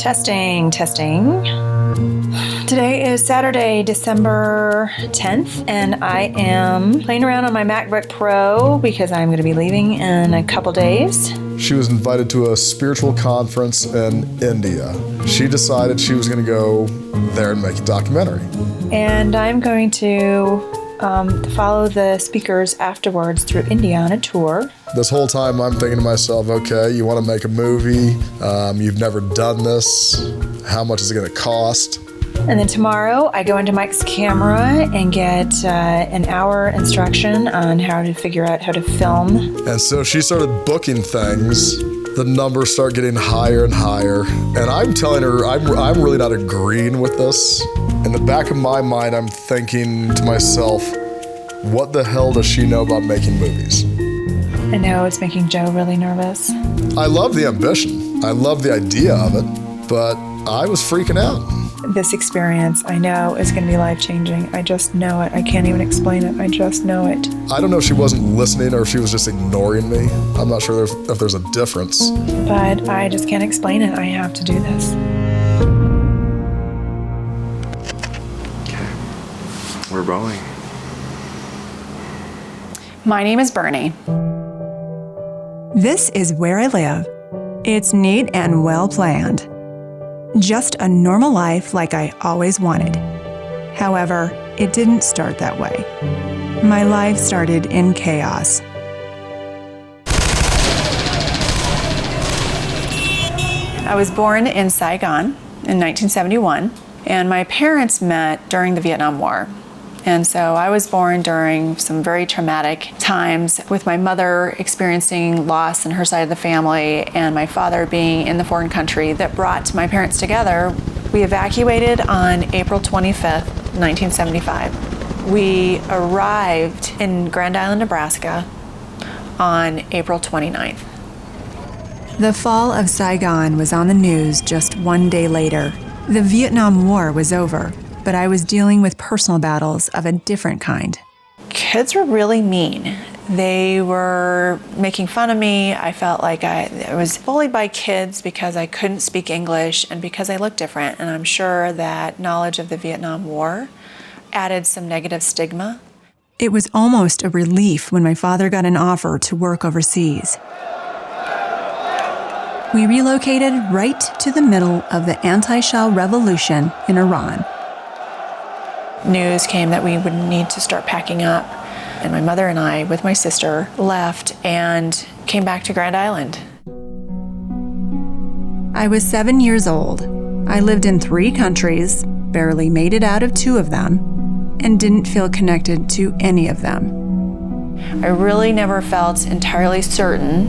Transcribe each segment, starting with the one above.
Testing. Today is Saturday, December 10th, and I am playing around on my MacBook Pro because I'm going to be leaving in a couple days. She was invited to a spiritual conference in India. She decided she was going to go there and make a documentary. And I'm going to follow the speakers afterwards through India on a tour. This whole time I'm thinking to myself, okay, you want to make a movie, you've never done this, how much is it going to cost? And then tomorrow I go into Mike's camera and get an hour instruction on how to figure out how to film. And so she started booking things. The numbers start getting higher and higher. And I'm telling her, I'm really not agreeing with this. In the back of my mind, I'm thinking to myself, what the hell does she know about making movies? I know it's making Joe really nervous. I love the ambition. I love the idea of it, but I was freaking out. This experience, I know, is going to be life-changing. I just know it. I can't even explain it. I just know it. I don't know if she wasn't listening or if she was just ignoring me. I'm not sure if there's a difference. But I just can't explain it. I have to do this. Okay. We're rolling. My name is Berni. This is where I live. It's neat and well planned. Just a normal life like I always wanted. However, it didn't start that way. My life started in chaos. I was born in Saigon in 1971, and my parents met during the Vietnam War. And so I was born during some very traumatic times, with my mother experiencing loss in her side of the family and my father being in the foreign country that brought my parents together. We evacuated on April 25th, 1975. We arrived in Grand Island, Nebraska on April 29th. The fall of Saigon was on the news just one day later. The Vietnam War was over, but I was dealing with personal battles of a different kind. Kids were really mean. They were making fun of me. I felt like I was bullied by kids because I couldn't speak English and because I looked different. And I'm sure that knowledge of the Vietnam War added some negative stigma. It was almost a relief when my father got an offer to work overseas. We relocated right to the middle of the anti-Shah revolution in Iran. News came that we would need to start packing up, and my mother and I, with my sister, left and came back to Grand Island. I was 7 years old. I lived in 3 countries, barely made it out of 2 of them, and didn't feel connected to any of them. I really never felt entirely certain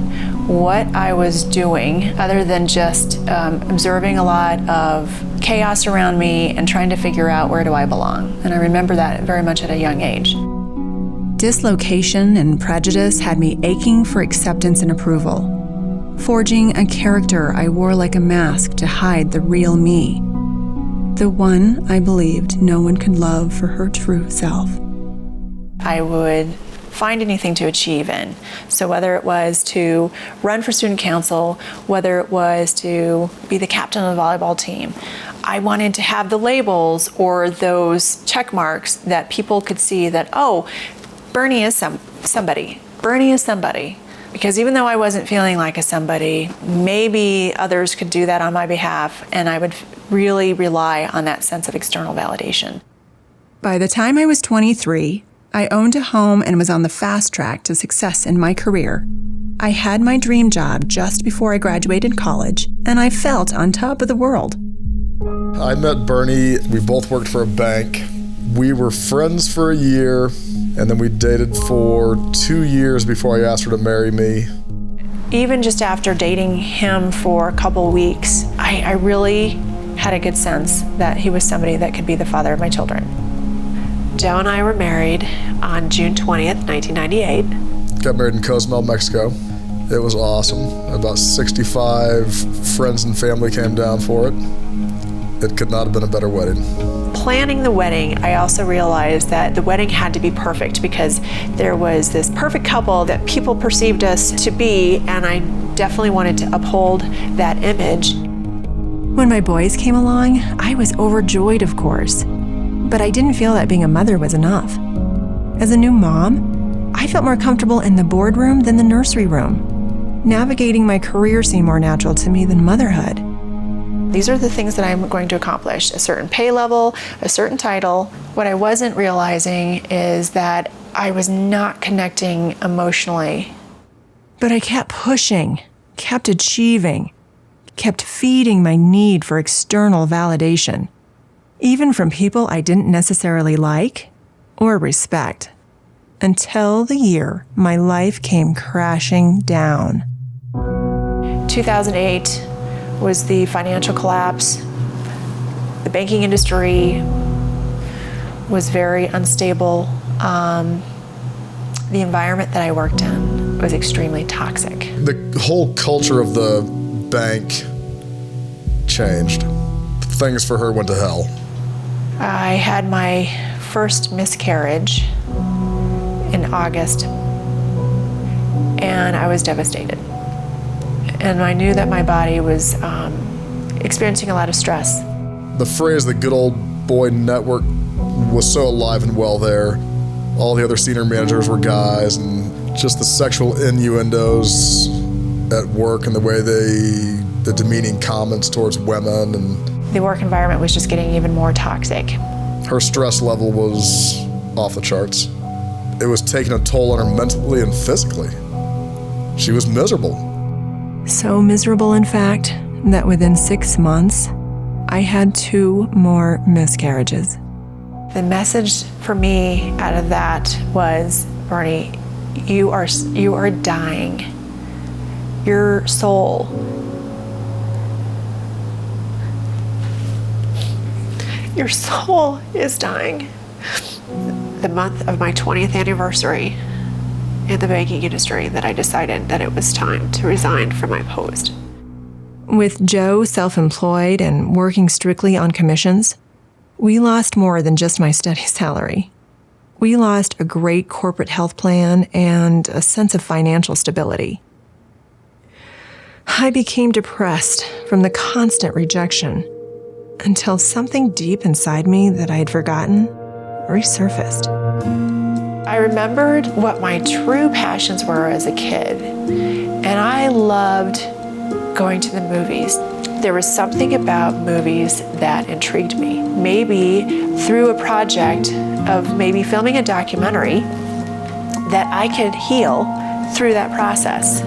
what I was doing, other than just observing a lot of chaos around me and trying to figure out where do I belong. And I remember that very much at a young age. Dislocation and prejudice had me aching for acceptance and approval, forging a character I wore like a mask to hide the real me, the one I believed no one could love for her true self. I would find anything to achieve in. So whether it was to run for student council, whether it was to be the captain of the volleyball team, I wanted to have the labels or those check marks that people could see that, oh, Berni is somebody. Berni is somebody. Because even though I wasn't feeling like a somebody, maybe others could do that on my behalf, and I would really rely on that sense of external validation. By the time I was 23, I owned a home and was on the fast track to success in my career. I had my dream job just before I graduated college, and I felt on top of the world. I met Berni. We both worked for a bank. We were friends for a year, and then we dated for 2 years before I asked her to marry me. Even just after dating him for a couple weeks, I really had a good sense that he was somebody that could be the father of my children. Joe and I were married on June 20th, 1998. Got married in Cozumel, Mexico. It was awesome. About 65 friends and family came down for it. It could not have been a better wedding. Planning the wedding, I also realized that the wedding had to be perfect because there was this perfect couple that people perceived us to be, and I definitely wanted to uphold that image. When my boys came along, I was overjoyed, of course. But I didn't feel that being a mother was enough. As a new mom, I felt more comfortable in the boardroom than the nursery room. Navigating my career seemed more natural to me than motherhood. These are the things that I'm going to accomplish: a certain pay level, a certain title. What I wasn't realizing is that I was not connecting emotionally. But I kept pushing, kept achieving, kept feeding my need for external validation, even from people I didn't necessarily like or respect, until the year my life came crashing down. 2008 was the financial collapse. The banking industry was very unstable. The environment that I worked in was extremely toxic. The whole culture of the bank changed. Things for her went to hell. I had my first miscarriage in August, and I was devastated. And I knew that my body was experiencing a lot of stress. The phrase "the good old boy network" was so alive and well there. All the other senior managers were guys, and just the sexual innuendos at work and the way the demeaning comments towards women, and The work environment was just getting even more toxic. her stress level was off the charts. It was taking a toll on her mentally and physically. She was miserable. So miserable, in fact, that within 6 months, I had 2 more miscarriages. The message for me out of that was, Berni, you are dying. Your soul is dying. The month of my 20th anniversary in the banking industry that I decided that it was time to resign from my post. With Joe self-employed and working strictly on commissions, we lost more than just my steady salary. We lost a great corporate health plan and a sense of financial stability. I became depressed from the constant rejection until something deep inside me that I had forgotten resurfaced. I remembered what my true passions were as a kid, and I loved going to the movies. There was something about movies that intrigued me. Maybe through a project of maybe filming a documentary that I could heal through that process.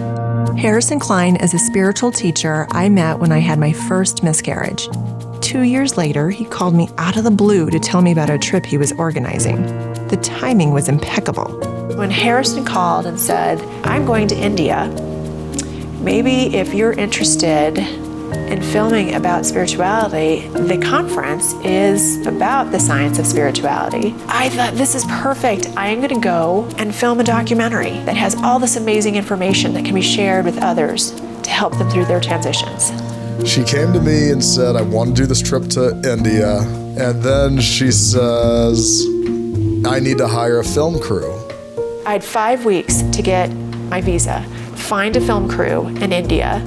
Harrison Klein is a spiritual teacher I met when I had my first miscarriage. 2 years later, he called me out of the blue to tell me about a trip he was organizing. The timing was impeccable. When Harrison called and said, "I'm going to India. Maybe if you're interested in filming about spirituality, the conference is about the science of spirituality," I thought, this is perfect. I am going to go and film a documentary that has all this amazing information that can be shared with others to help them through their transitions. She came to me and said, "I want to do this trip to India." And then she says, "I need to hire a film crew." I had 5 weeks to get my visa, find a film crew in India,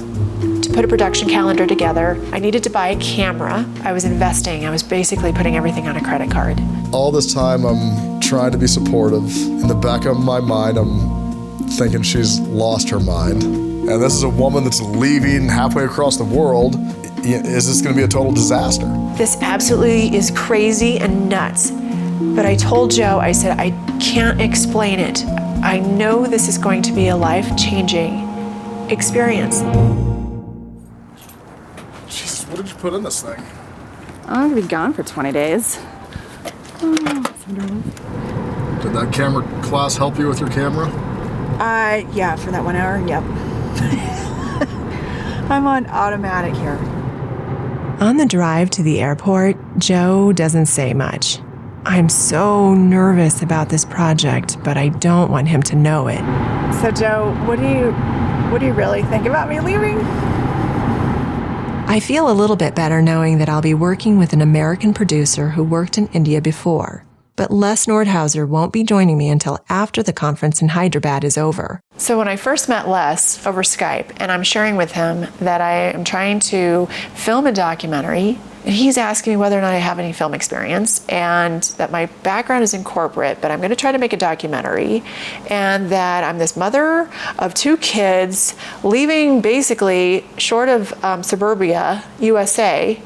to put a production calendar together. I needed to buy a camera. I was investing. I was basically putting everything on a credit card. All this time, I'm trying to be supportive. In the back of my mind, I'm thinking she's lost her mind. And this is a woman that's leaving halfway across the world. Is this going to be a total disaster? This absolutely is crazy and nuts. But I told Joe, I said, I can't explain it. I know this is going to be a life-changing experience. Jesus, what did you put in this thing? I'm gonna be gone for 20 days. Did that camera class help you with your camera? Yeah, for that 1 hour, yep. I'm on automatic here. On the drive to the airport, Joe doesn't say much. I'm so nervous about this project, but I don't want him to know it. So Joe, what do you really think about me leaving? I feel a little bit better knowing that I'll be working with an American producer who worked in India before. But Les Nordhauser won't be joining me until after the conference in Hyderabad is over. So when I first met Les over Skype, and I'm sharing with him that I am trying to film a documentary, and he's asking me whether or not I have any film experience, and that my background is in corporate, but I'm going to try to make a documentary, and that I'm this mother of 2 kids leaving basically short of suburbia, USA,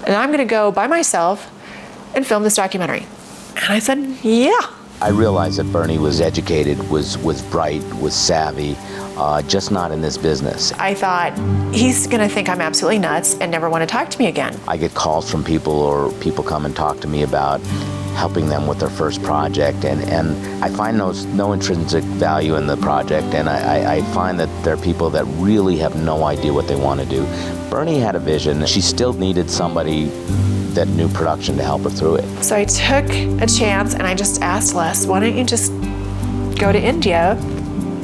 and I'm going to go by myself and film this documentary. And I said, yeah. I realized that Berni was educated, was bright, was savvy, just not in this business. I thought, he's gonna think I'm absolutely nuts and never want to talk to me again. I get calls from people, or people come and talk to me about helping them with their first project, and I find no intrinsic value in the project, and I find that there are people that really have no idea what they want to do. Berni had a vision. She still needed somebody that knew production to help her through it. So I took a chance and I just asked Les, why don't you just go to India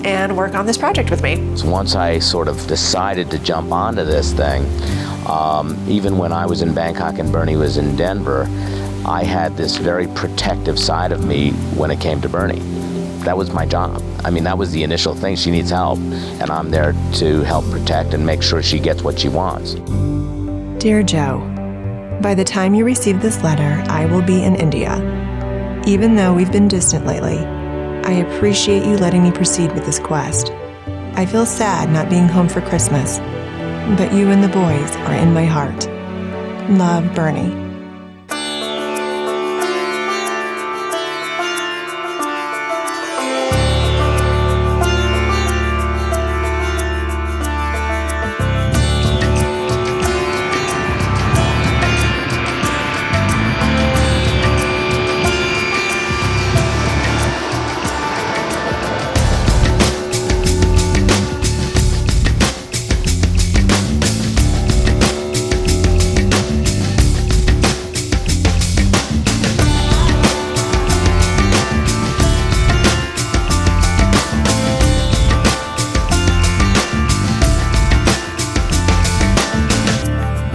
and work on this project with me? So once I sort of decided to jump onto this thing, even when I was in Bangkok and Berni was in Denver, I had this very protective side of me when it came to Berni. That was my job. I mean, that was the initial thing. She needs help, and I'm there to help protect and make sure she gets what she wants. Dear Joe, by the time you receive this letter, I will be in India. Even though we've been distant lately, I appreciate you letting me proceed with this quest. I feel sad not being home for Christmas, but you and the boys are in my heart. Love, Berni.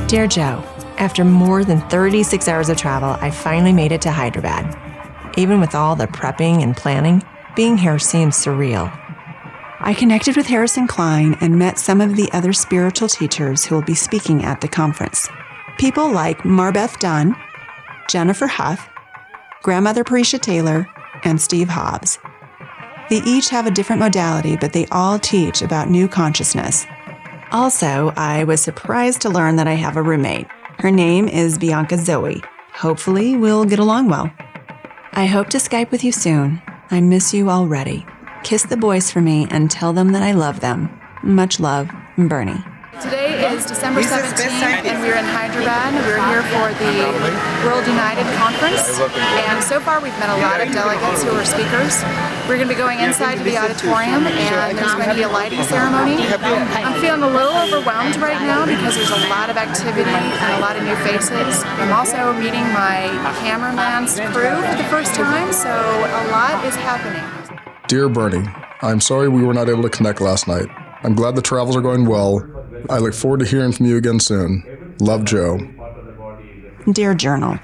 Dear Joe, after more than 36 hours of travel, I finally made it to Hyderabad. Even with all the prepping and planning, being here seems surreal. I connected with Harrison Klein and met some of the other spiritual teachers who will be speaking at the conference. People like Marbeth Dunn, Jennifer Huff, Grandmother Parisha Taylor, and Steve Hobbs. They each have a different modality, but they all teach about new consciousness. Also, I was surprised to learn that I have a roommate. Her name is Bianca Zoe. Hopefully, we'll get along well. I hope to Skype with you soon. I miss you already. Kiss the boys for me and tell them that I love them. Much love, Berni. Today is December 17th, and we're in Hyderabad. We're here for the World United Conference, and so far we've met a lot of delegates who are speakers. We're going to be going inside to the auditorium, and there's going to be a lighting ceremony. I'm feeling a little overwhelmed right now because there's a lot of activity and a lot of new faces. I'm also meeting my cameraman's crew for the first time, so a lot is happening. Dear Berni, I'm sorry we were not able to connect last night. I'm glad the travels are going well. I look forward to hearing from you again soon. Love, Joe. Dear Journal,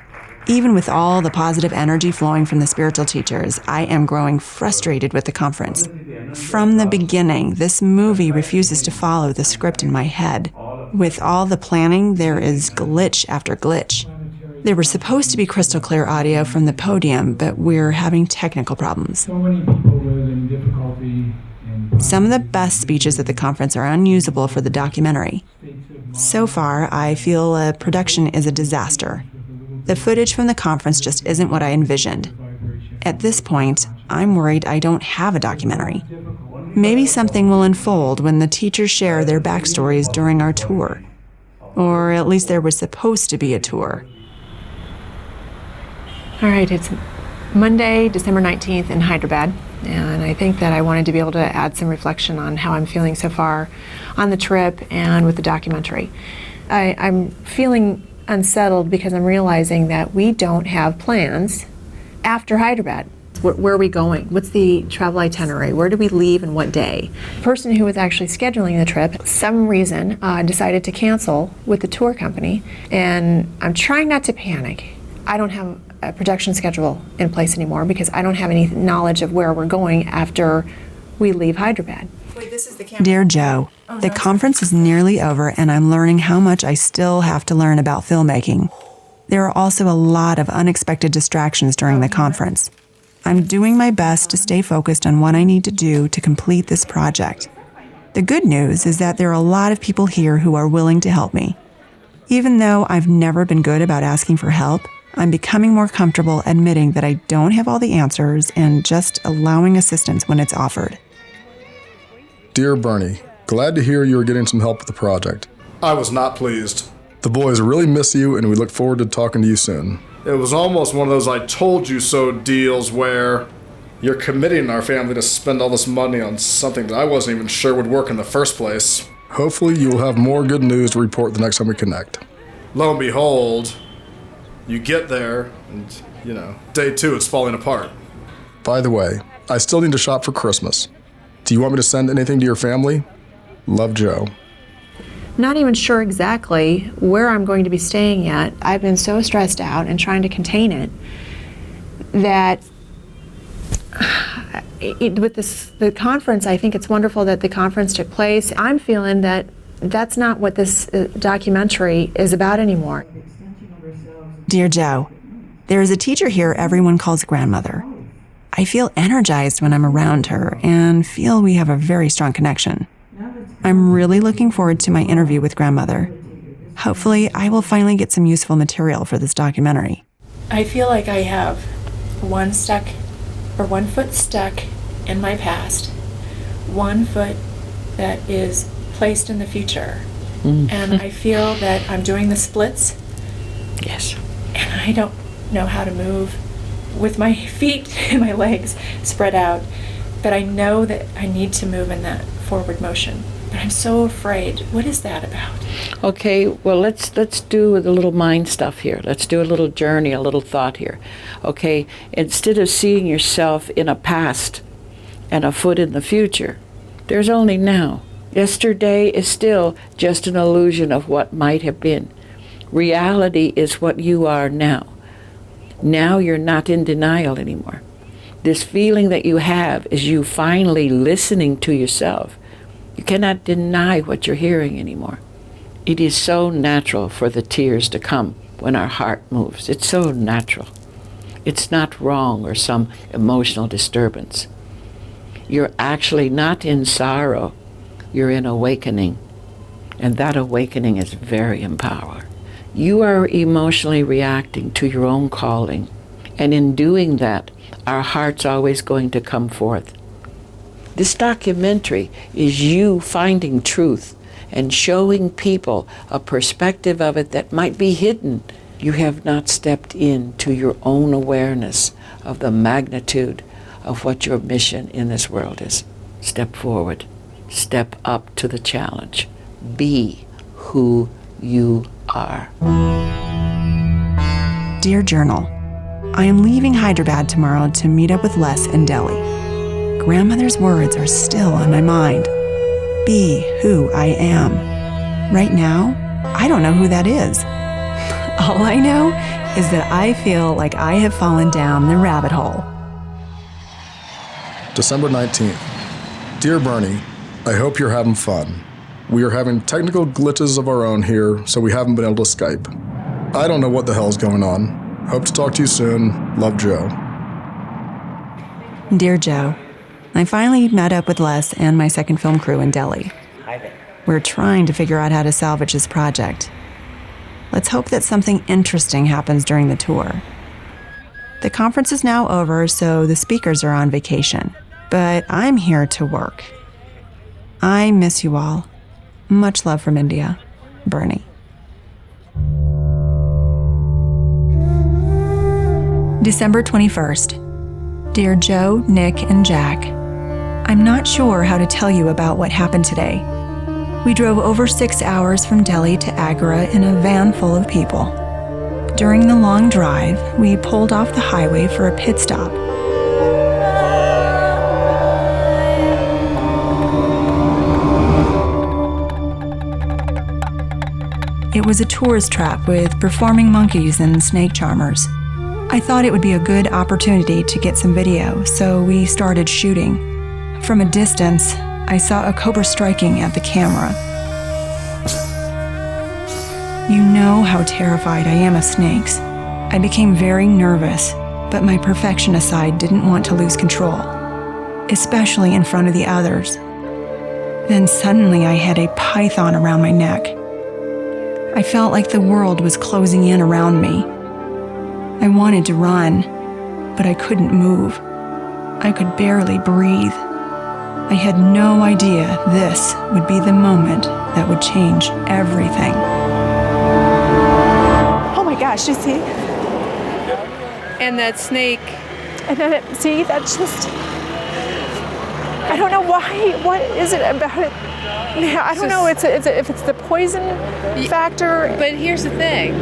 even with all the positive energy flowing from the spiritual teachers, I am growing frustrated with the conference. From the beginning, this movie refuses to follow the script in my head. With all the planning, there is glitch after glitch. There was supposed to be crystal clear audio from the podium, but we're having technical problems. So many people were in difficulty. Some of the best speeches at the conference are unusable for the documentary. So far, I feel a production is a disaster. The footage from the conference just isn't what I envisioned. At this point, I'm worried I don't have a documentary. Maybe something will unfold when the teachers share their backstories during our tour. Or at least there was supposed to be a tour. All right, it's Monday, December 19th in Hyderabad. And I think that I wanted to be able to add some reflection on how I'm feeling so far on the trip and with the documentary. I'm feeling unsettled because I'm realizing that we don't have plans after Hyderabad. Where are we going? What's the travel itinerary? Where do we leave and what day? The person who was actually scheduling the trip, for some reason, decided to cancel with the tour company. And I'm trying not to panic. I don't have a production schedule in place anymore because I don't have any knowledge of where we're going after we leave Hyderabad. Wait, this is the camera. Dear Joe, the conference is nearly over and I'm learning how much I still have to learn about filmmaking. There are also a lot of unexpected distractions during the conference. I'm doing my best to stay focused on what I need to do to complete this project. The good news is that there are a lot of people here who are willing to help me. Even though I've never been good about asking for help, I'm becoming more comfortable admitting that I don't have all the answers and just allowing assistance when it's offered. Dear Bernie, glad to hear you are getting some help with the project. I was not pleased. The boys really miss you and we look forward to talking to you soon. It was almost one of those I told you so deals where you're committing our family to spend all this money on something that I wasn't even sure would work in the first place. Hopefully you will have more good news to report the next time we connect. Lo and behold, you get there and, day 2 it's falling apart. By the way, I still need to shop for Christmas. Do you want me to send anything to your family? Love, Joe. Not even sure exactly where I'm going to be staying yet. I've been so stressed out and trying to contain it that with the conference, I think it's wonderful that the conference took place. I'm feeling that that's not what this documentary is about anymore. Dear Joe, there is a teacher here everyone calls grandmother. I feel energized when I'm around her and feel we have a very strong connection. I'm really looking forward to my interview with grandmother. Hopefully, I will finally get some useful material for this documentary. I feel like I have one foot stuck in my past, one foot that is placed in the future. And I feel that I'm doing the splits. Yes. And I don't know how to move with my feet and my legs spread out. But I know that I need to move in that forward motion. But I'm so afraid. What is that about? Okay, well, let's do a little mind stuff here. Let's do a little journey, a little thought here. Okay, instead of seeing yourself in a past and a foot in the future, there's only now. Yesterday is still just an illusion of what might have been. Reality is what you are now. Now you're not in denial anymore. This feeling that you have is you finally listening to yourself. You cannot deny what you're hearing anymore. It is so natural for the tears to come when our heart moves. It's so natural. It's not wrong or some emotional disturbance. You're actually not in sorrow. You're in awakening. And that awakening is very empowering. You are emotionally reacting to your own calling. And in doing that, our heart's always going to come forth. This documentary is you finding truth and showing people a perspective of it that might be hidden. You have not stepped into your own awareness of the magnitude of what your mission in this world is. Step forward. Step up to the challenge. Be who you are. Dear Journal, I am leaving Hyderabad tomorrow to meet up with Les in Delhi. Grandmother's words are still on my mind. Be who I am. Right now, I don't know who that is. All I know is that I feel like I have fallen down the rabbit hole. December 19th. Dear Bernie, I hope you're having fun. We are having technical glitches of our own here, so we haven't been able to Skype. I don't know what the hell's going on. Hope to talk to you soon. Love, Joe. Dear Joe, I finally met up with Les and my second film crew in Delhi. We're trying to figure out how to salvage this project. Let's hope that something interesting happens during the tour. The conference is now over, so the speakers are on vacation, but I'm here to work. I miss you all. Much love from India. Berni. December 21st. Dear Joe, Nick, and Jack, I'm not sure how to tell you about what happened today. We drove over 6 hours from Delhi to Agra in a van full of people. During the long drive, we pulled off the highway for a pit stop. It was a tourist trap with performing monkeys and snake charmers. I thought it would be a good opportunity to get some video, so we started shooting. From a distance, I saw a cobra striking at the camera. You know how terrified I am of snakes. I became very nervous, but my perfectionist side didn't want to lose control, especially in front of the others. Then suddenly I had a python around my neck. I felt like the world was closing in around me. I wanted to run, but I couldn't move. I could barely breathe. I had no idea this would be the moment that would change everything. Oh my gosh, you see? And that snake. And then see, that's just, I don't know why, what is it about it? Yeah, I don't know if it's the poison factor. But here's the thing.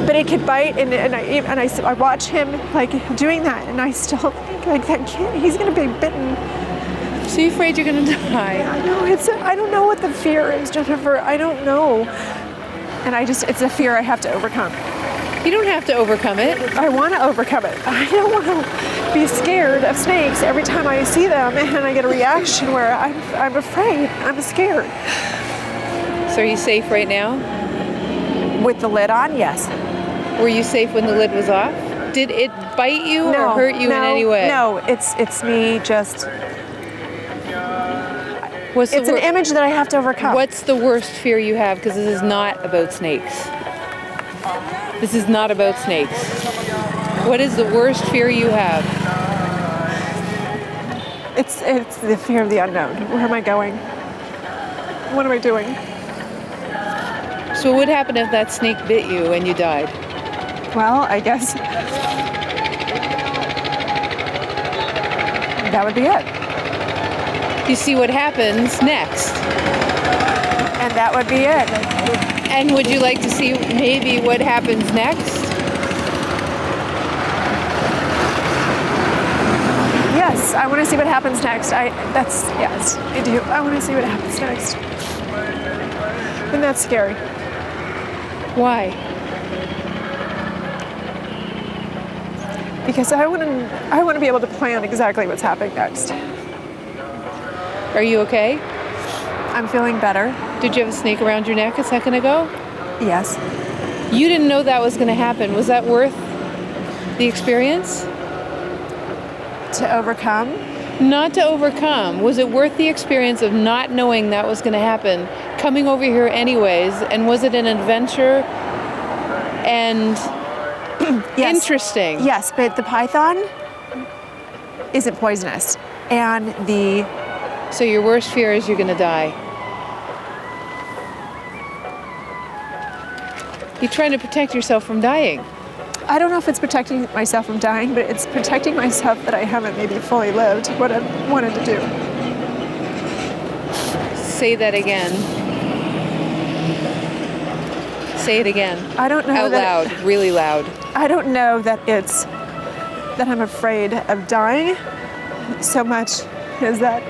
But it could bite, and I watch him like doing that, and I still think like that kid, he's gonna be bitten. So you're afraid you're gonna die? I know, I don't know what the fear is, Jennifer, I don't know. And it's a fear I have to overcome. You don't have to overcome it. I want to overcome it. I don't want to be scared of snakes every time I see them and I get a reaction where I'm afraid, I'm scared. So are you safe right now? With the lid on, yes. Were you safe when the lid was off? Did it bite you or hurt you in any way? No, it's me just... It's an image that I have to overcome. What's the worst fear you have? Because this is not about snakes. This is not about snakes. What is the worst fear you have? It's the fear of the unknown. Where am I going? What am I doing? So what would happen if that snake bit you and you died? Well, I guess that would be it. You see what happens next. And that would be it. And would you like to see maybe what happens next? Yes, I want to see what happens next. Yes, I do. I want to see what happens next. And that's scary. Why? Because I want to be able to plan exactly what's happening next. Are you okay? I'm feeling better. Did you have a snake around your neck a second ago? Yes. You didn't know that was going to happen. Was that worth the experience? To overcome? Not to overcome. Was it worth the experience of not knowing that was going to happen, coming over here anyways, and was it an adventure and Yes. interesting? Yes, but the python isn't poisonous. And So your worst fear is you're going to die. You're trying to protect yourself from dying. I don't know if it's protecting myself from dying, but it's protecting myself that I haven't maybe fully lived what I wanted to do. Say that again. Say it again. I don't know Out loud, really loud. I don't know that it's that I'm afraid of dying so much as that.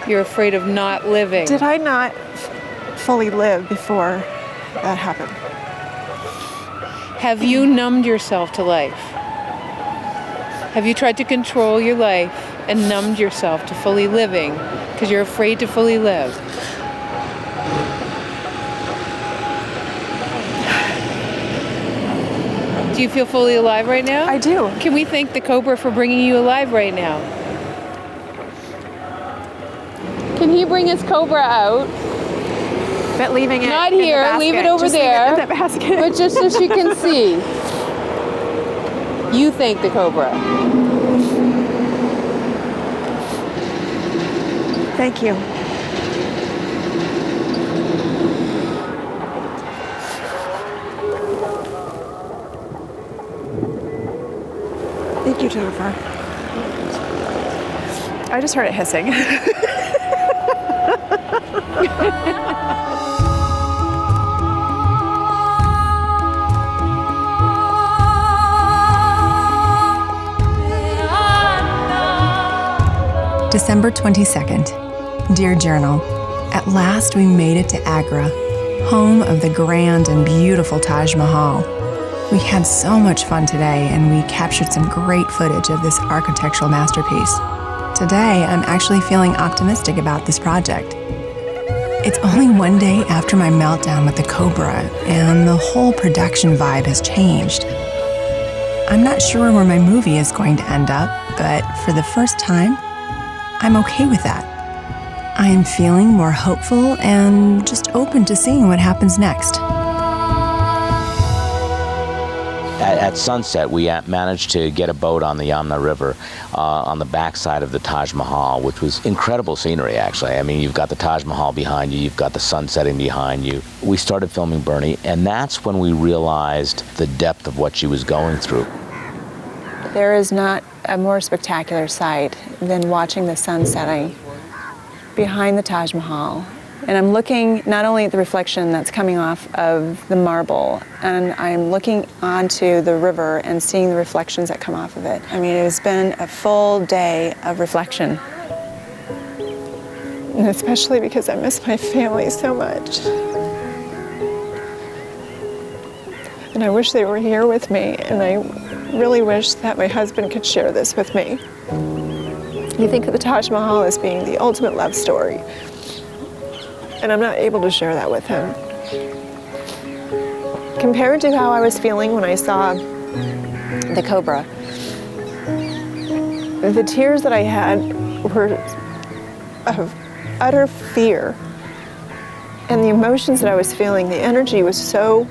You're afraid of not living. Did I not fully live before that happened? Have you numbed yourself to life? Have you tried to control your life and numbed yourself to fully living because you're afraid to fully live? Do you feel fully alive right now? I do. Can we thank the cobra for bringing you alive right now? Can he bring his cobra out? But leaving it Not in the here, basket. leave it over Just leave there. it in the basket. But just so she can see. You thank the cobra. Thank you. Thank you, Jennifer. I just heard it hissing. December 22nd. Dear Journal, at last we made it to Agra, home of the grand and beautiful Taj Mahal. We had so much fun today, and we captured some great footage of this architectural masterpiece. Today, I'm actually feeling optimistic about this project. It's only one day after my meltdown with the Cobra, and the whole production vibe has changed. I'm not sure where my movie is going to end up, but for the first time, I'm okay with that. I am feeling more hopeful and just open to seeing what happens next. At sunset, we managed to get a boat on the Yamuna River on the backside of the Taj Mahal, which was incredible scenery, actually. I mean, you've got the Taj Mahal behind you, you've got the sun setting behind you. We started filming Berni, and that's when we realized the depth of what she was going through. There is not a more spectacular sight than watching the sun setting behind the Taj Mahal. And I'm looking not only at the reflection that's coming off of the marble, and I'm looking onto the river and seeing the reflections that come off of it. I mean, it's been a full day of reflection. And especially because I miss my family so much. And I wish they were here with me, and I really wish that my husband could share this with me. You think of the Taj Mahal as being the ultimate love story, and I'm not able to share that with him. Compared to how I was feeling when I saw the Cobra, the tears that I had were of utter fear, and the emotions that I was feeling, the energy was so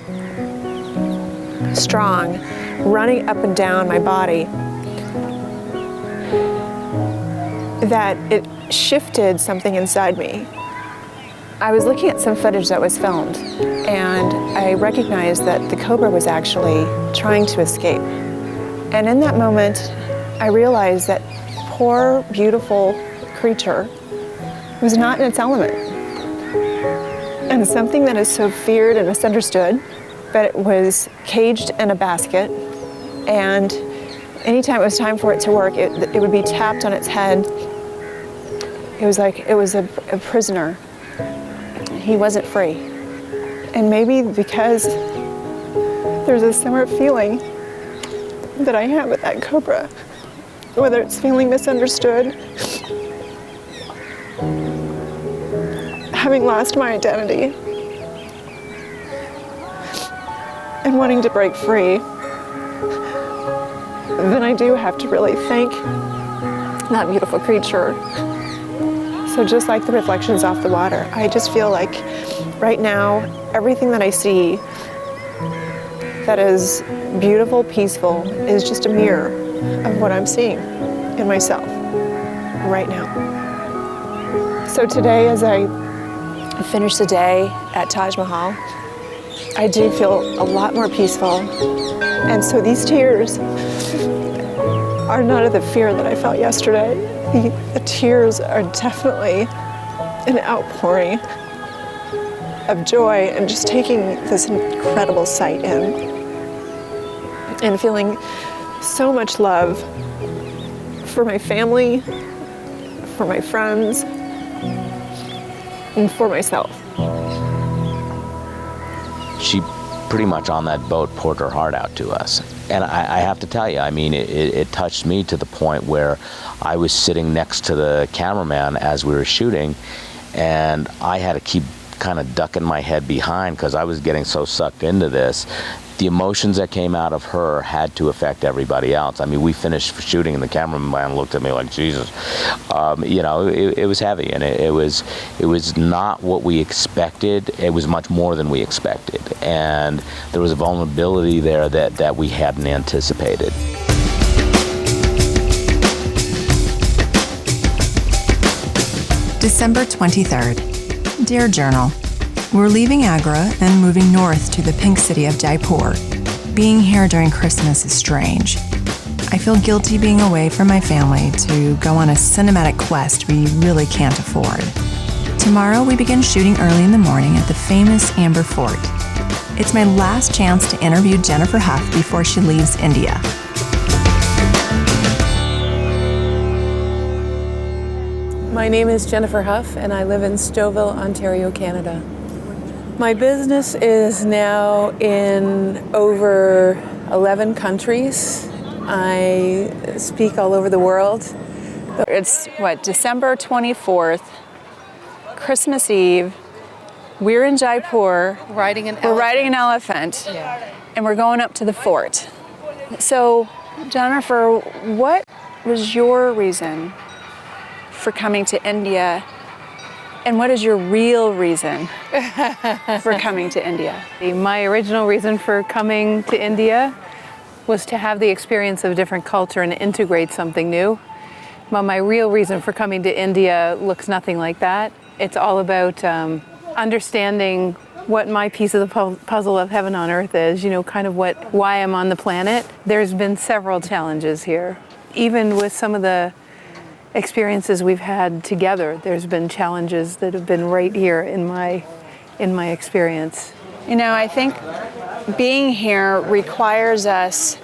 strong, running up and down my body, that it shifted something inside me. I was looking at some footage that was filmed, and I recognized that the Cobra was actually trying to escape. And in that moment, I realized that poor, beautiful creature was not in its element. And something that is so feared and misunderstood, but it was caged in a basket, and anytime it was time for it to work, it would be tapped on its head. It was like it was a prisoner. He wasn't free. And maybe because there's a similar feeling that I have with that Cobra, whether it's feeling misunderstood, having lost my identity, and wanting to break free, then I do have to really thank that beautiful creature. So just like the reflections off the water, I just feel like right now, everything that I see that is beautiful, peaceful, is just a mirror of what I'm seeing in myself right now. So today, as I finish the day at Taj Mahal, I do feel a lot more peaceful. And so these tears are not of the fear that I felt yesterday. The tears are definitely an outpouring of joy and just taking this incredible sight in and feeling so much love for my family, for my friends, and for myself. She pretty much on that boat poured her heart out to us. And I have to tell you, I mean, it touched me to the point where I was sitting next to the cameraman as we were shooting, and I had to keep kind of ducking my head behind because I was getting so sucked into this. The emotions that came out of her had to affect everybody else. I mean, we finished shooting and the cameraman looked at me like, Jesus. You know, it was heavy, and it was not what we expected. It was much more than we expected. And there was a vulnerability there that we hadn't anticipated. December 23rd. Dear Journal, we're leaving Agra and moving north to the pink city of Jaipur. Being here during Christmas is strange. I feel guilty being away from my family to go on a cinematic quest we really can't afford. Tomorrow we begin shooting early in the morning at the famous Amber Fort. It's my last chance to interview Jennifer Huff before she leaves India. My name is Jennifer Huff, and I live in Stouffville, Ontario, Canada. My business is now in over 11 countries. I speak all over the world. It's December 24th, Christmas Eve. We're in Jaipur. We're riding an elephant. And we're going up to the fort. So, Jennifer, what was your reason for coming to India? And what is your real reason for coming to India? My original reason for coming to India was to have the experience of a different culture and integrate something new. But my real reason for coming to India looks nothing like that. It's all about understanding what my piece of the puzzle of heaven on earth is, kind of why I'm on the planet. There's been several challenges here. Even with some of the experiences we've had together, there's been challenges that have been right here in my experience. I think being here requires us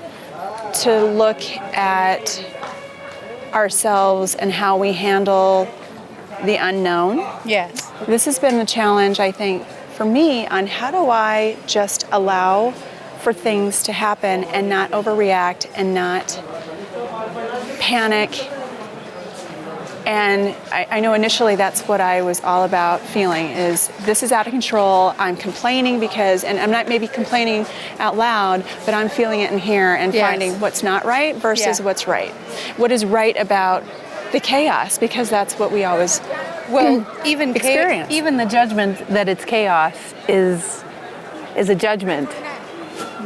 to look at ourselves and how we handle the unknown. Yes. This has been a challenge, I think, for me on how do I just allow for things to happen and not overreact and not panic. And I know initially that's what I was all about feeling is this is out of control. I'm complaining because, and I'm not maybe complaining out loud, but I'm feeling it in here and finding what's not right versus what's right. What is right about the chaos, because that's what we always even experience. Even the judgment that it's chaos is a judgment.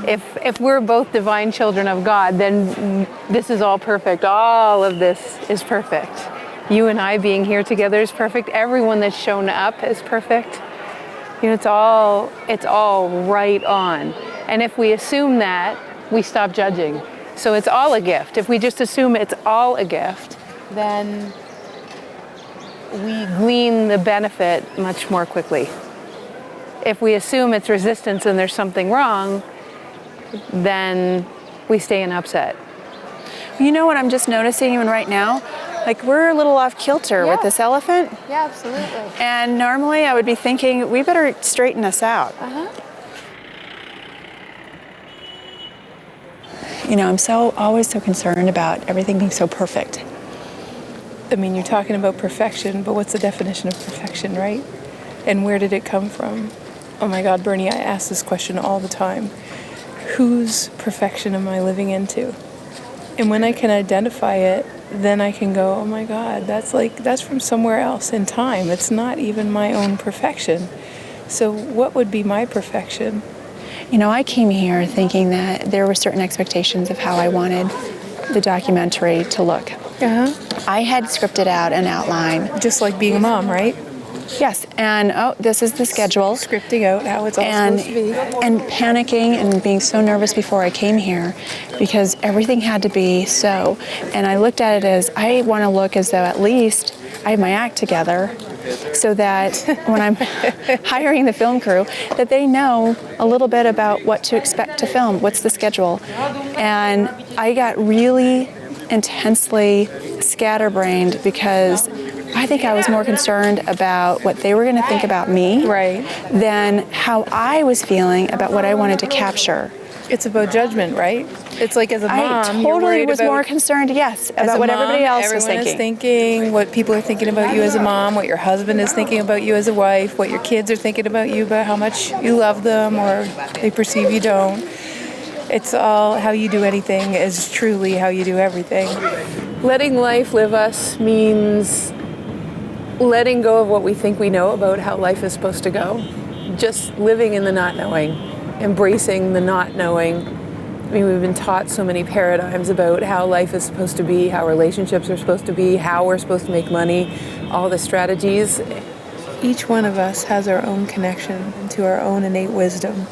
If we're both divine children of God, then this is all perfect. All of this is perfect. You and I being here together is perfect. Everyone that's shown up is perfect. It's all right on. And if we assume that, we stop judging. So it's all a gift. If we just assume it's all a gift, then we glean the benefit much more quickly. If we assume it's resistance and there's something wrong, then we stay in upset. You know what I'm just noticing even right now? Like we're a little off kilter with this elephant. Yeah, absolutely. And normally I would be thinking, we better straighten us out. I'm always so concerned about everything being so perfect. I mean, you're talking about perfection, but what's the definition of perfection, right? And where did it come from? Oh my God, Bernie, I ask this question all the time. Whose perfection am I living into? And when I can identify it, then I can go, oh my God, that's from somewhere else in time. It's not even my own perfection. So what would be my perfection? I came here thinking that there were certain expectations of how I wanted the documentary to look. I had scripted out an outline. Just like being a mom, right? Yes, and this is the schedule. Scripting out how it's all supposed to be. And panicking and being so nervous before I came here because everything had to be so. And I looked at it as I want to look as though at least I have my act together so that when I'm hiring the film crew, that they know a little bit about what to expect to film, what's the schedule. And I got really intensely scatterbrained because I think I was more concerned about what they were going to think about me than how I was feeling about what I wanted to capture. It's about judgment, right? It's like as a mom, I totally was more concerned, about what everybody else was thinking. Everyone is thinking, what people are thinking about you as a mom, what your husband is thinking about you as a wife, what your kids are thinking about you, about how much you love them or they perceive you don't. It's all how you do anything is truly how you do everything. Letting life live us means letting go of what we think we know about how life is supposed to go. Just living in the not knowing, embracing the not knowing. I mean, we've been taught so many paradigms about how life is supposed to be, how relationships are supposed to be, how we're supposed to make money, all the strategies. Each one of us has our own connection to our own innate wisdom.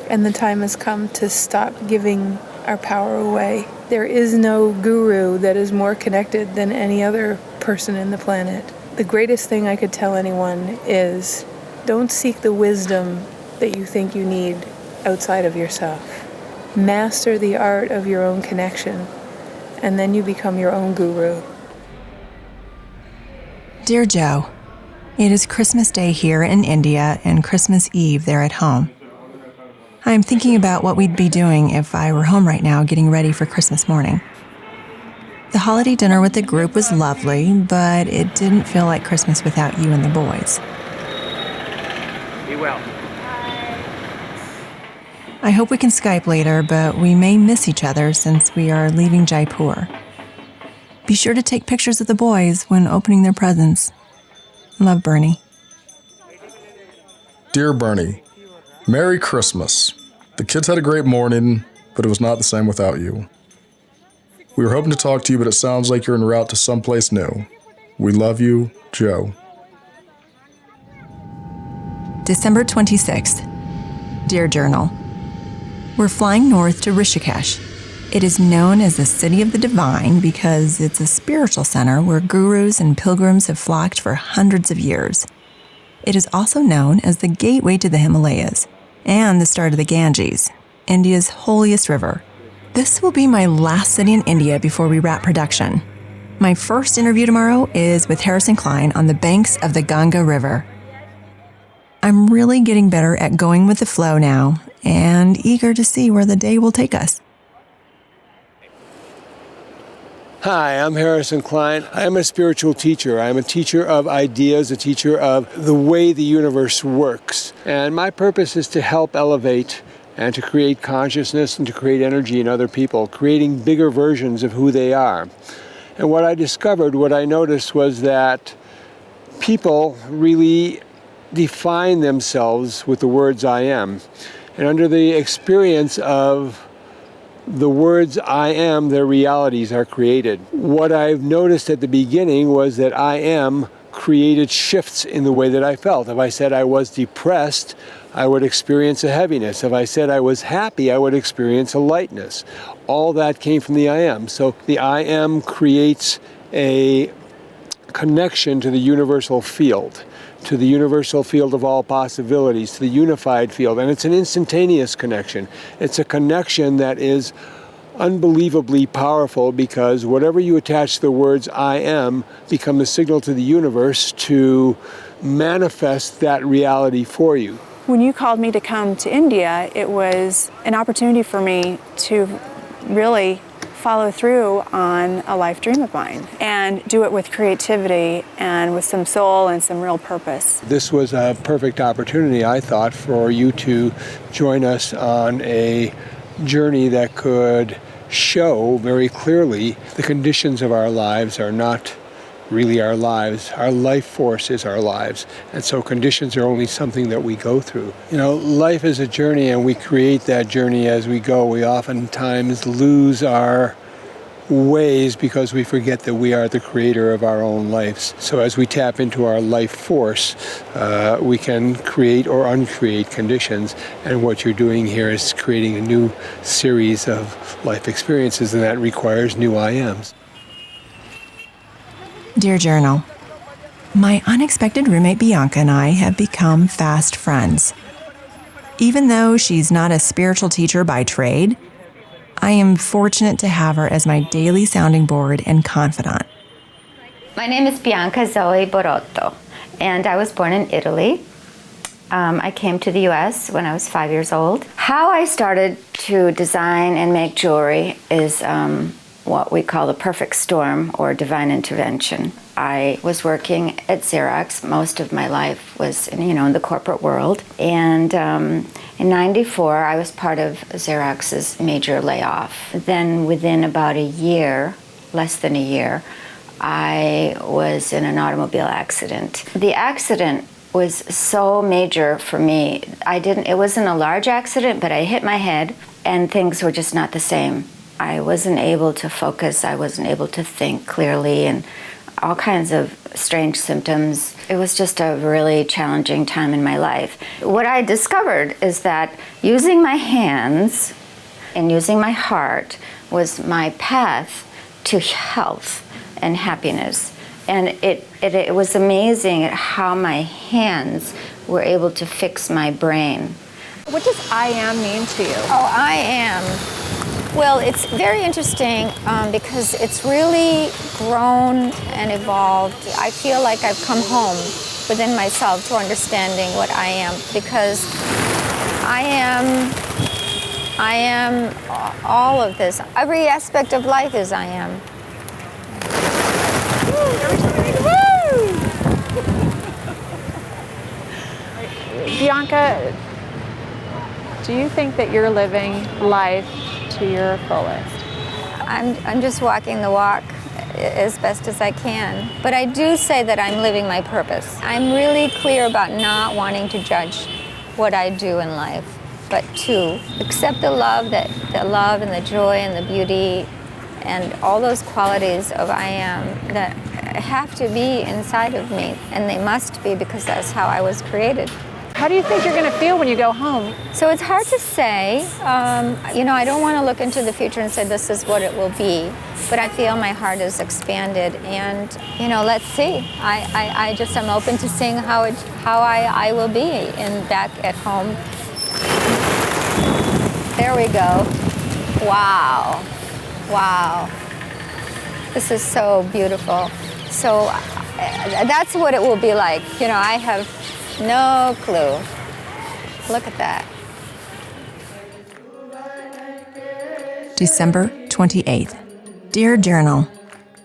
And the time has come to stop giving our power away. There is no guru that is more connected than any other person in the planet. The greatest thing I could tell anyone is don't seek the wisdom that you think you need outside of yourself. Master the art of your own connection, and then you become your own guru. Dear Joe, it is Christmas Day here in India and Christmas Eve there at home. I'm thinking about what we'd be doing if I were home right now getting ready for Christmas morning. The holiday dinner with the group was lovely, but it didn't feel like Christmas without you and the boys. Be well. I hope we can Skype later, but we may miss each other since we are leaving Jaipur. Be sure to take pictures of the boys when opening their presents. Love, Bernie. Dear Bernie, Merry Christmas. The kids had a great morning, but it was not the same without you. We were hoping to talk to you, but it sounds like you're en route to someplace new. We love you, Joe. December 26th. Dear Journal, we're flying north to Rishikesh. It is known as the City of the Divine because it's a spiritual center where gurus and pilgrims have flocked for hundreds of years. It is also known as the gateway to the Himalayas and the start of the Ganges, India's holiest river. This will be my last city in India before we wrap production. My first interview tomorrow is with Harrison Klein on the banks of the Ganga River. I'm really getting better at going with the flow now and eager to see where the day will take us. Hi, I'm Harrison Klein. I'm a spiritual teacher. I'm a teacher of ideas, a teacher of the way the universe works. And my purpose is to help elevate and to create consciousness and to create energy in other people, creating bigger versions of who they are. And what I discovered, what I noticed was that people really define themselves with the words I am. And under the experience of the words I am, their realities are created. What I've noticed at the beginning was that I am created shifts in the way that I felt. If I said I was depressed, I would experience a heaviness. If I said I was happy, I would experience a lightness. All that came from the I am. So the I am creates a connection to the universal field, to the universal field of all possibilities, to the unified field. And it's an instantaneous connection. It's a connection that is unbelievably powerful because whatever you attach to the words I am become the signal to the universe to manifest that reality for you. When you called me to come to India, it was an opportunity for me to really follow through on a life dream of mine and do it with creativity and with some soul and some real purpose. This was a perfect opportunity, I thought, for you to join us on a journey that could show very clearly the conditions of our lives are not really our lives. Our life force is our lives. And so conditions are only something that we go through. You know, life is a journey and we create that journey as we go. We oftentimes lose our ways because we forget that we are the creator of our own lives. So as we tap into our life force, we can create or uncreate conditions. And what you're doing here is creating a new series of life experiences, and that requires new I ams. Dear Journal, my unexpected roommate Bianca and I have become fast friends. Even though she's not a spiritual teacher by trade, I am fortunate to have her as my daily sounding board and confidant. My name is Bianca Zoe Borotto, and I was born in Italy. I came to the U.S. when I was 5 years old. How I started to design and make jewelry is what we call the perfect storm or divine intervention. I was working at Xerox. Most of my life was in the corporate world. And in '94, I was part of Xerox's major layoff. Then within about a year, less than a year, I was in an automobile accident. The accident was so major for me. It wasn't a large accident, but I hit my head and things were just not the same. I wasn't able to focus, I wasn't able to think clearly, and all kinds of strange symptoms. It was just a really challenging time in my life. What I discovered is that using my hands and using my heart was my path to health and happiness. And it was amazing at how my hands were able to fix my brain. What does I am mean to you? Oh, I am. Well, it's very interesting because it's really grown and evolved. I feel like I've come home within myself to understanding what I am, because I am I am all of this. Every aspect of life is I am. Bianca, do you think that you're living life to your fullest? I'm just walking the walk as best as I can. But I do say that I'm living my purpose. I'm really clear about not wanting to judge what I do in life, but to accept the love and the joy and the beauty and all those qualities of I am that have to be inside of me, and they must be because that's how I was created. How do you think you're going to feel when you go home? So it's hard to say. I don't want to look into the future and say this is what it will be, but I feel my heart is expanded, and let's see. I just am open to seeing how I will be back at home. There we go. Wow. This is so beautiful. So that's what it will be like. I have no clue. Look at that. December 28th. Dear Journal,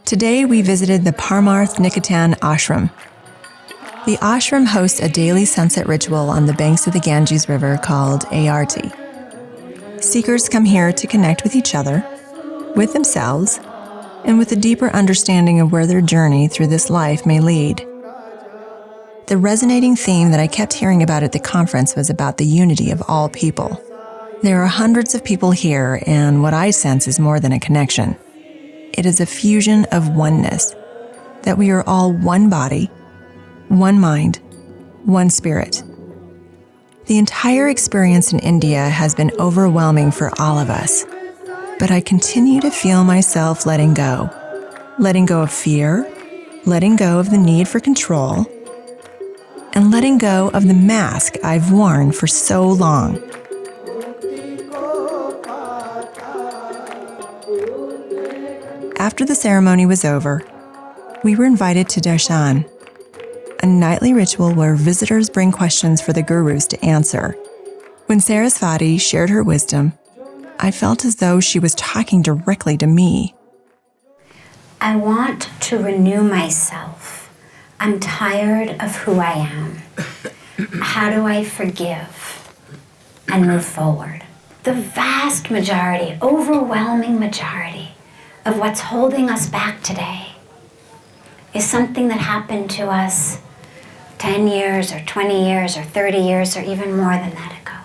today we visited the Parmarth Nikatan Ashram. The ashram hosts a daily sunset ritual on the banks of the Ganges River called Aarti. Seekers come here to connect with each other, with themselves, and with a deeper understanding of where their journey through this life may lead. The resonating theme that I kept hearing about at the conference was about the unity of all people. There are hundreds of people here, and what I sense is more than a connection. It is a fusion of oneness, that we are all one body, one mind, one spirit. The entire experience in India has been overwhelming for all of us, but I continue to feel myself letting go of fear, letting go of the need for control, and letting go of the mask I've worn for so long. After the ceremony was over, we were invited to darshan, a nightly ritual where visitors bring questions for the gurus to answer. When Sarasvati shared her wisdom, I felt as though she was talking directly to me. I want to renew myself. I'm tired of who I am. How do I forgive and move forward? The vast majority, overwhelming majority of what's holding us back today is something that happened to us 10 years or 20 years or 30 years or even more than that ago.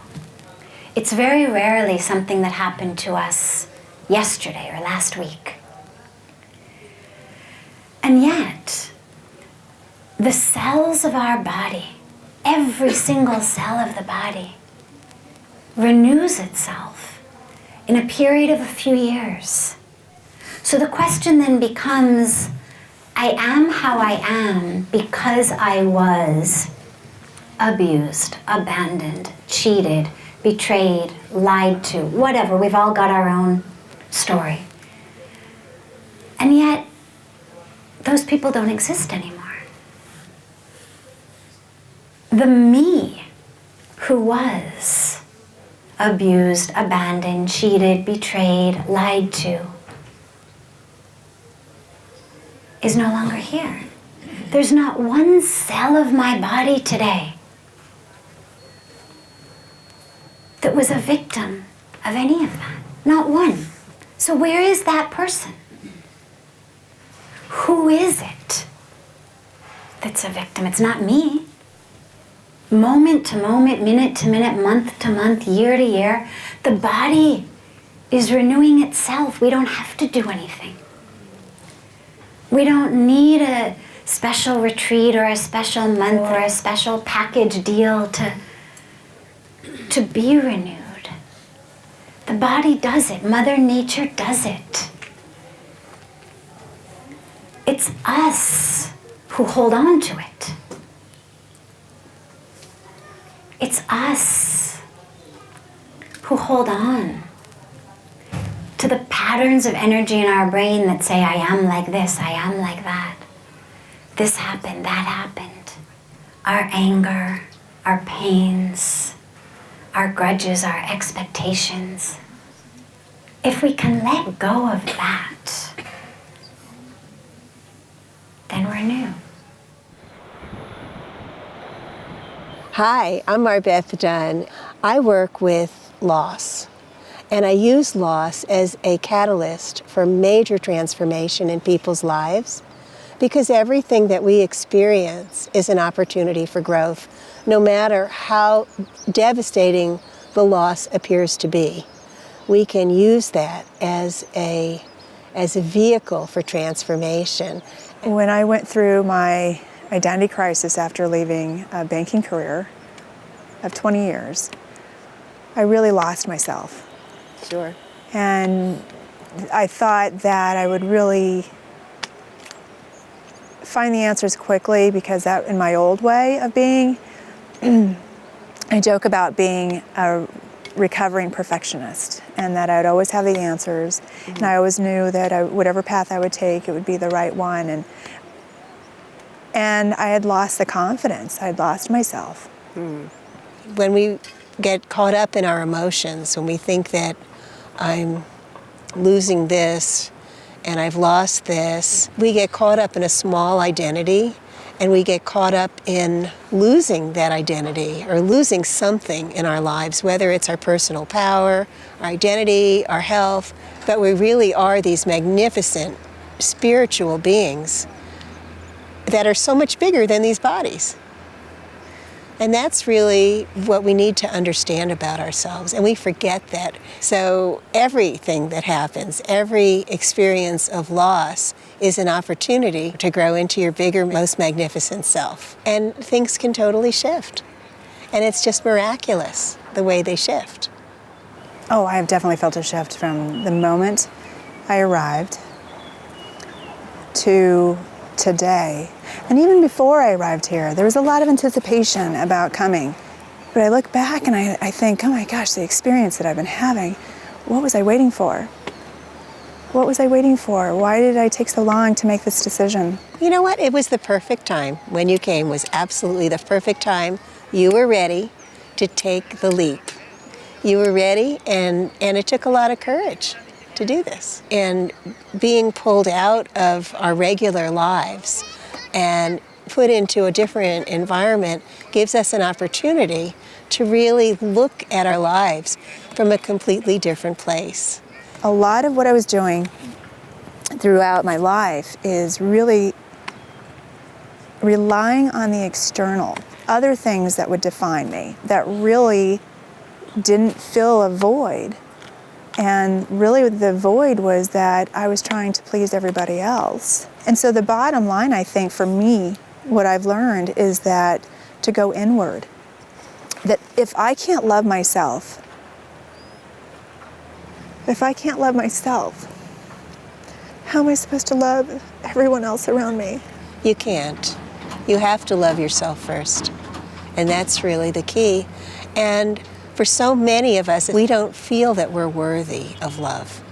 It's very rarely something that happened to us yesterday or last week. And yet, the cells of our body, every single cell of the body, renews itself in a period of a few years. So the question then becomes, I am how I am because I was abused, abandoned, cheated, betrayed, lied to, whatever. We've all got our own story. And yet, those people don't exist anymore. The me who was abused, abandoned, cheated, betrayed, lied to is no longer here. There's not one cell of my body today that was a victim of any of that. Not one. So where is that person? Who is it that's a victim? It's not me. Moment to moment, minute to minute, month to month, year to year, the body is renewing itself. We don't have to do anything. We don't need a special retreat or a special month or a special package deal to be renewed. The body does it. Mother Nature does it. It's us who hold on to it. It's us who hold on to the patterns of energy in our brain that say, I am like this, I am like that. This happened, that happened. Our anger, our pains, our grudges, our expectations. If we can let go of that, then we're new. Hi, I'm Marbeth Dunn. I work with loss, and I use loss as a catalyst for major transformation in people's lives, because everything that we experience is an opportunity for growth, no matter how devastating the loss appears to be. We can use that as a vehicle for transformation. When I went through my identity crisis after leaving a banking career of 20 years, I really lost myself. Sure. And I thought that I would really find the answers quickly, because that, in my old way of being, I joke about being a recovering perfectionist, and that I'd always have the answers, and I always knew that whatever path I would take, it would be the right one, and I had lost the confidence. I'd lost myself. When we get caught up in our emotions, when we think that I'm losing this and I've lost this, we get caught up in a small identity, and we get caught up in losing that identity or losing something in our lives, whether it's our personal power, our identity, our health, but we really are these magnificent spiritual beings that are so much bigger than these bodies. And that's really what we need to understand about ourselves, and we forget that. So everything that happens, every experience of loss is an opportunity to grow into your bigger, most magnificent self. And things can totally shift. And it's just miraculous the way they shift. Oh, I have definitely felt a shift from the moment I arrived to today. And even before I arrived here, there was a lot of anticipation about coming. But I look back and I think, oh my gosh, the experience that I've been having, what was I waiting for? What was I waiting for? Why did I take so long to make this decision? You know what? It was the perfect time. When you came was absolutely the perfect time. You were ready to take the leap. You were ready, and it took a lot of courage to do this. And being pulled out of our regular lives and put into a different environment gives us an opportunity to really look at our lives from a completely different place. A lot of what I was doing throughout my life is really relying on the external, other things that would define me, that really didn't fill a void. And really the void was that I was trying to please everybody else. And so the bottom line, I think, for me, what I've learned is that to go inward. That if I can't love myself, how am I supposed to love everyone else around me? You can't. You have to love yourself first. And that's really the key. And for so many of us, we don't feel that we're worthy of love.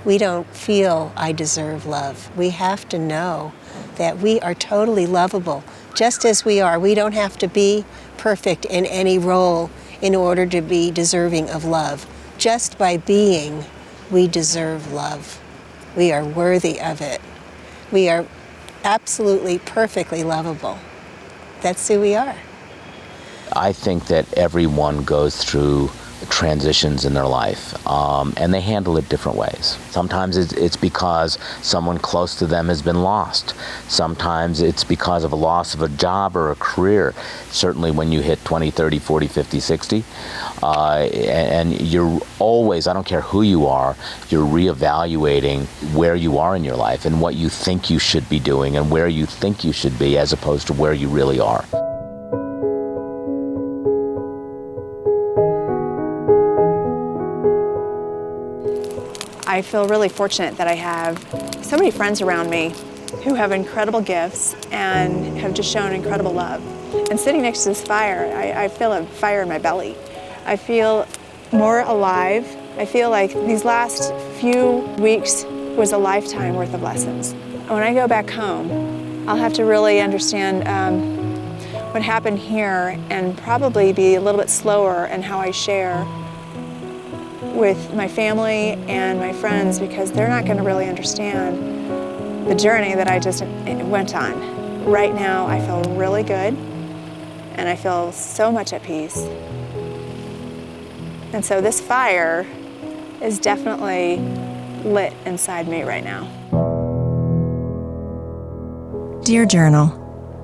We don't feel I deserve love. We have to know that we are totally lovable, just as we are. We don't have to be perfect in any role in order to be deserving of love. Just by being, we deserve love. We are worthy of it. We are absolutely perfectly lovable. That's who we are. I think that everyone goes through transitions in their life, and they handle it different ways. Sometimes it's because someone close to them has been lost. Sometimes it's because of a loss of a job or a career. Certainly when you hit 20, 30, 40, 50, 60, and you're always, I don't care who you are, you're reevaluating where you are in your life and what you think you should be doing and where you think you should be as opposed to where you really are. I feel really fortunate that I have so many friends around me who have incredible gifts and have just shown incredible love. And sitting next to this fire, I feel a fire in my belly. I feel more alive. I feel like these last few weeks was a lifetime worth of lessons. When I go back home, I'll have to really understand what happened here and probably be a little bit slower in how I share with my family and my friends, because they're not going to really understand the journey that I just went on. Right now, I feel really good, and I feel so much at peace. And so this fire is definitely lit inside me right now. Dear Journal,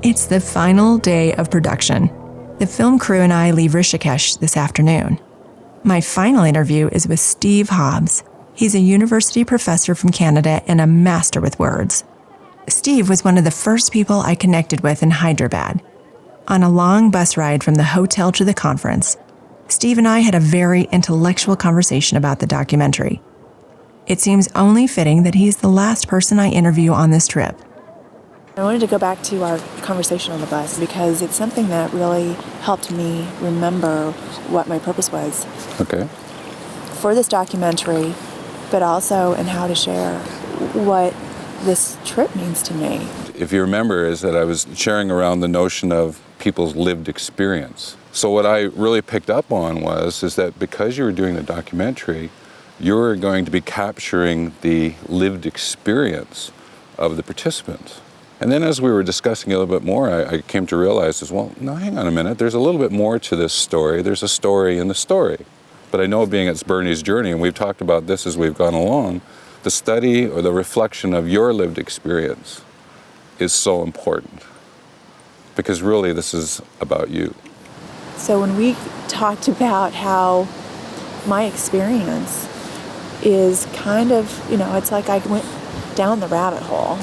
it's the final day of production. The film crew and I leave Rishikesh this afternoon. My final interview is with Steve Hobbs. He's a university professor from Canada and a master with words. Steve was one of the first people I connected with in Hyderabad. On a long bus ride from the hotel to the conference, Steve and I had a very intellectual conversation about the documentary. It seems only fitting that he's the last person I interview on this trip. I wanted to go back to our conversation on the bus because it's something that really helped me remember what my purpose was. Okay. For this documentary, but also in how to share what this trip means to me. If you remember, is that I was sharing around the notion of people's lived experience. So what I really picked up on is that because you were doing the documentary, you were going to be capturing the lived experience of the participants. And then as we were discussing a little bit more, I came to realize no, hang on a minute, there's a little bit more to this story. There's a story in the story. But I know, being it's Berni's journey, and we've talked about this as we've gone along, the study or the reflection of your lived experience is so important. Because really this is about you. So when we talked about how my experience is kind of, it's like I went down the rabbit hole.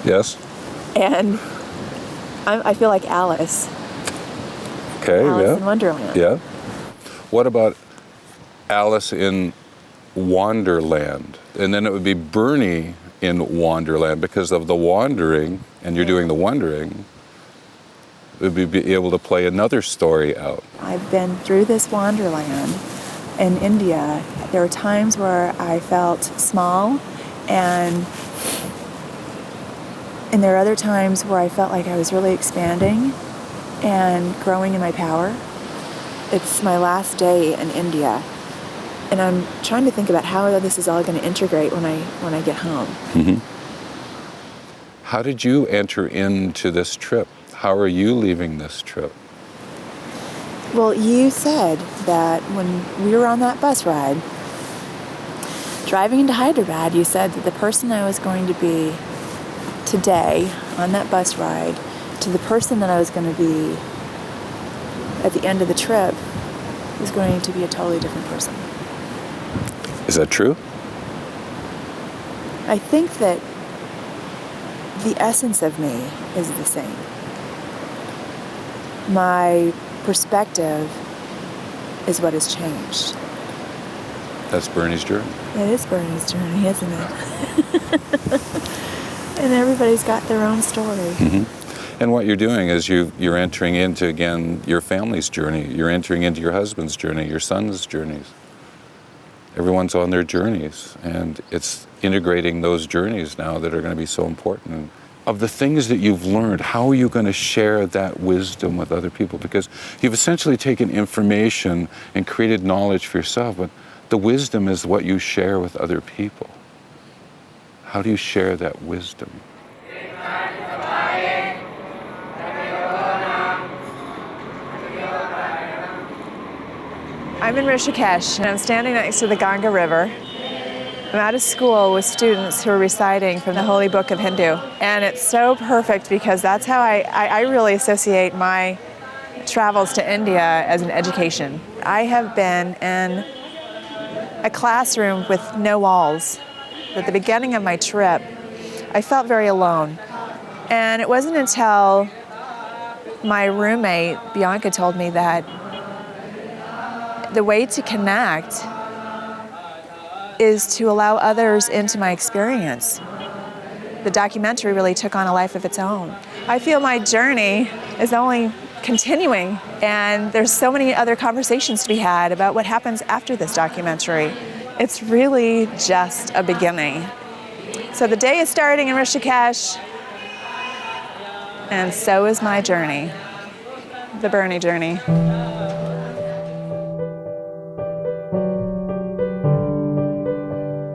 Yes. And I feel like Alice. Okay, Alice in Wonderland. Yeah. What about Alice in Wonderland? And then it would be Berni in Wonderland, because of the wandering, and you're doing the wondering, would be able to play another story out. I've been through this Wonderland in India. There were times where I felt small, and there are other times where I felt like I was really expanding and growing in my power. It's my last day in India, and I'm trying to think about how this is all going to integrate when I get home. Mm-hmm. How did you enter into this trip? How are you leaving this trip? Well, you said that when we were on that bus ride, driving into Hyderabad, you said that the person I was going to be today on that bus ride to the person that I was going to be at the end of the trip was going to be a totally different person. Is that true? I think that the essence of me is the same. My perspective is what has changed. That's Berni's journey. It is Berni's journey, isn't it? And everybody's got their own story. Mm-hmm. And what you're doing is you're entering into, again, your family's journey. You're entering into your husband's journey, your son's journeys. Everyone's on their journeys, and it's integrating those journeys now that are going to be so important. And of the things that you've learned, how are you going to share that wisdom with other people? Because you've essentially taken information and created knowledge for yourself, but the wisdom is what you share with other people. How do you share that wisdom? I'm in Rishikesh, and I'm standing next to the Ganga River. I'm at a school with students who are reciting from the Holy Book of Hindu. And it's so perfect because that's how I really associate my travels to India as an education. I have been in a classroom with no walls. At the beginning of my trip, I felt very alone. And it wasn't until my roommate, Bianca, told me that the way to connect is to allow others into my experience. The documentary really took on a life of its own. I feel my journey is only continuing, and there's so many other conversations to be had about what happens after this documentary. It's really just a beginning. So the day is starting in Rishikesh. And so is my journey, the Berni journey.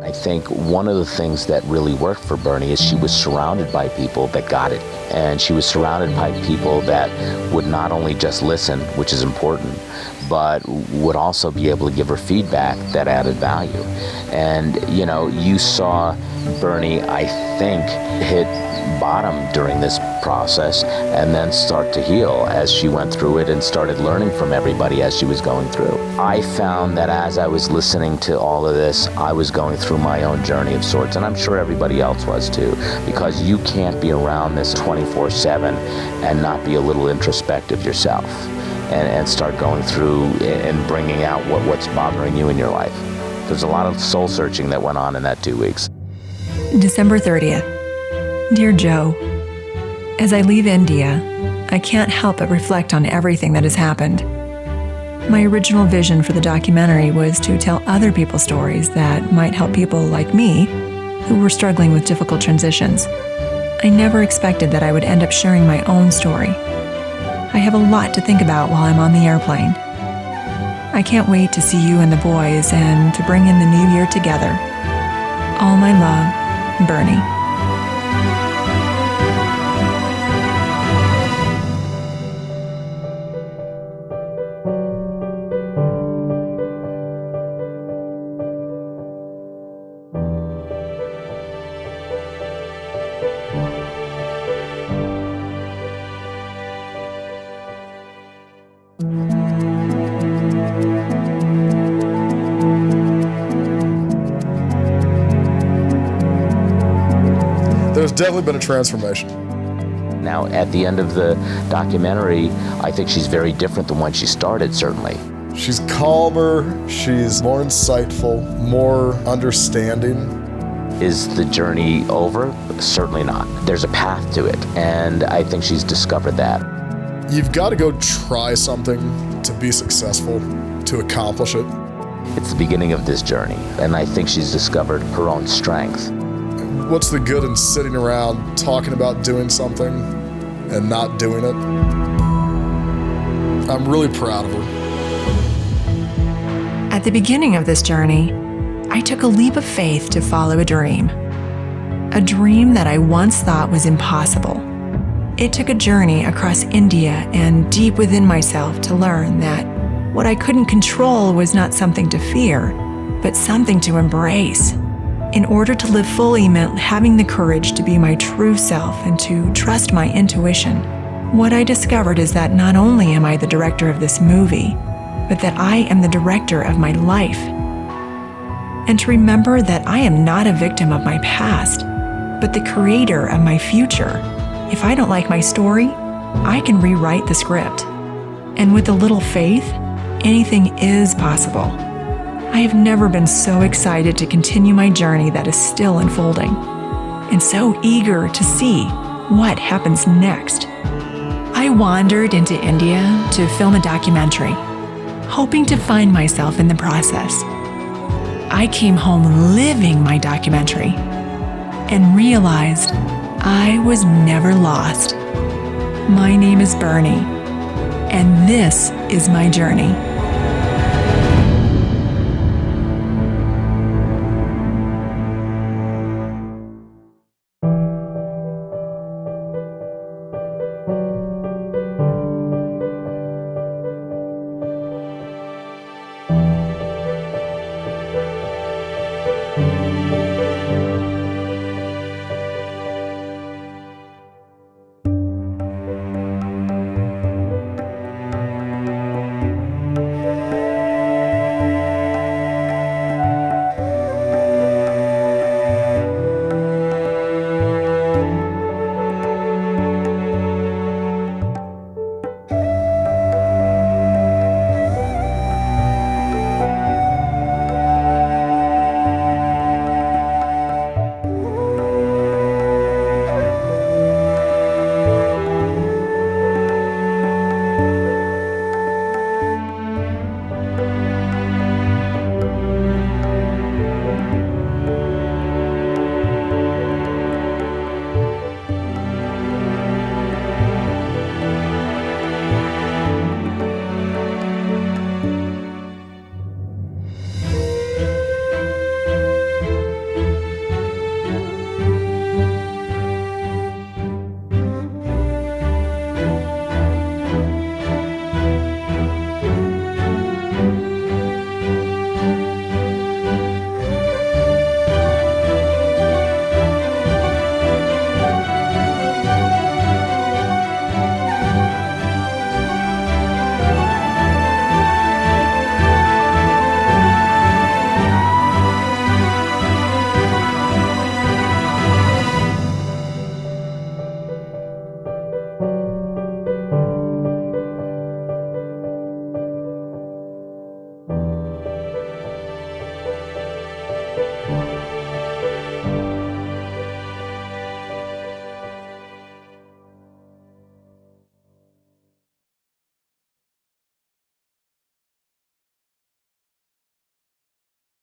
I think one of the things that really worked for Berni is she was surrounded by people that got it. And she was surrounded by people that would not only just listen, which is important, but would also be able to give her feedback that added value. And, you know, you saw Berni, I think, hit bottom during this process and then start to heal as she went through it and started learning from everybody as she was going through. I found that as I was listening to all of this, I was going through my own journey of sorts, and I'm sure everybody else was too, because you can't be around this 24/7 and not be a little introspective yourself and start going through and bringing out what's bothering you in your life. There's a lot of soul searching that went on in that 2 weeks. December 30th. Dear Joe, as I leave India, I can't help but reflect on everything that has happened. My original vision for the documentary was to tell other people's stories that might help people like me who were struggling with difficult transitions. I never expected that I would end up sharing my own story. I have a lot to think about while I'm on the airplane. I can't wait to see you and the boys and to bring in the new year together. All my love, Berni. There's definitely been a transformation. Now, at the end of the documentary, I think she's very different than when she started, certainly. She's calmer, she's more insightful, more understanding. Is the journey over? Certainly not. There's a path to it, and I think she's discovered that. You've got to go try something to be successful, to accomplish it. It's the beginning of this journey, and I think she's discovered her own strength. What's the good in sitting around talking about doing something and not doing it? I'm really proud of her. At the beginning of this journey, I took a leap of faith to follow a dream that I once thought was impossible. It took a journey across India and deep within myself to learn that what I couldn't control was not something to fear, but something to embrace. In order to live fully meant having the courage to be my true self and to trust my intuition. What I discovered is that not only am I the director of this movie, but that I am the director of my life. And to remember that I am not a victim of my past, but the creator of my future. If I don't like my story, I can rewrite the script. And with a little faith, anything is possible. I have never been so excited to continue my journey that is still unfolding, and so eager to see what happens next. I wandered into India to film a documentary, hoping to find myself in the process. I came home living my documentary and realized I was never lost. My name is Berni, and this is my journey.